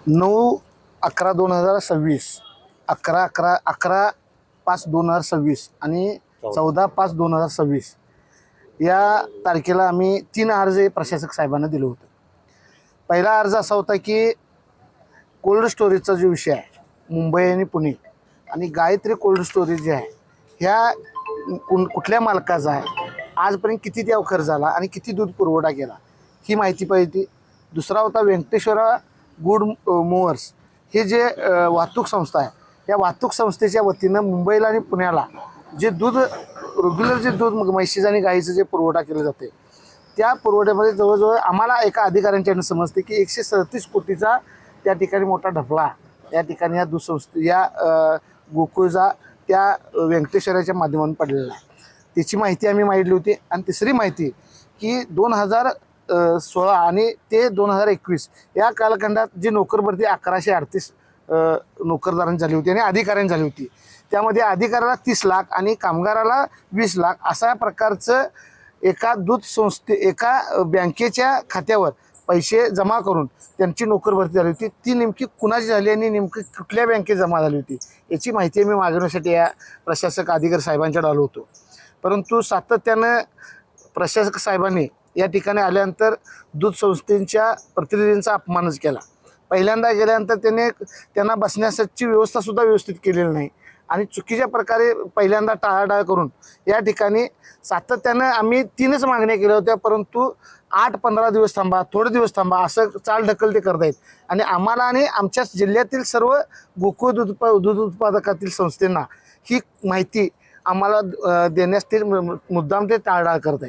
9/11/2026, 11/5/2026 आणि 14/5/2026 या तारखेला आम्ही 3 अर्ज प्रशासक साहेबांना दिलं होतं. पहिला अर्ज असा होता की कोल्ड स्टोरेजचा जो विषय आहे मुंबई आणि पुणे आणि गायत्री कोल्ड स्टोरेज जे आहे ह्या कुठल्या मालकाचा आहे, आजपर्यंत किती त्यावर खर्च झाला आणि किती दूध पुरवठा केला ही माहिती पाहिजे. दुसरा होता व्यंकटेश्वरा गुड मूव्हर्स, हे जे वाहतूक संस्था आहे या वाहतूक संस्थेच्या वतीनं मुंबईला आणि पुण्याला जे दूध रेग्युलर जे दूध म्हशीचं आणि गाईचं जे पुरवठा केलं जाते त्या पुरवठ्यामध्ये जवळजवळ आम्हाला एका अधिकाऱ्यांच्यानं समजते की 137 कोटीचा त्या ठिकाणी मोठा ढफला त्या ठिकाणी या दूध संस्थे या गोकुळचा त्या व्यंकटेश्वराच्या माध्यमातून पडलेला आहे. त्याची माहिती आम्ही मागितली होती. आणि तिसरी माहिती की 2016 आणि ते 2021 या कालखंडात जी नोकर भरती 1138 नोकरदारांची झाली होती आणि अधिकाऱ्यांची झाली होती. त्यामध्ये अधिकाऱ्याला 30 लाख आणि कामगाराला 20 लाख अशा प्रकारचं एका एका बँकेच्या खात्यावर पैसे जमा करून त्यांची नोकर भरती झाली होती. ती नेमकी कुणाची झाली आणि नेमकी कुठल्या बँकेत जमा झाली होती याची माहिती मी मागवण्यासाठी या प्रशासक अधिकारी साहेबांच्याकडे आलो होतो. परंतु सातत्यानं प्रशासक साहेबांनी या ठिकाणी आल्यानंतर दूध संस्थेच्या प्रतिनिधींचा अपमानच केला. पहिल्यांदा गेल्यानंतर त्यांना बसण्यासाठी व्यवस्थासुद्धा व्यवस्थित केलेली नाही आणि चुकीच्या प्रकारे पहिल्यांदा टाळाटाळ करून या ठिकाणी सातत्यानं आम्ही 3च मागण्या केल्या होत्या. परंतु 8-15 दिवस थांबा, थोडे दिवस थांबा असं चालढकल ते करत आहेत आणि आम्हाला आणि आमच्या जिल्ह्यातील सर्व गोकुळ दूध उत्पादकातील संस्थांना ही माहिती आम्हाला देण्यास ते मुद्दाम ते टाळाटाळ करत आहेत.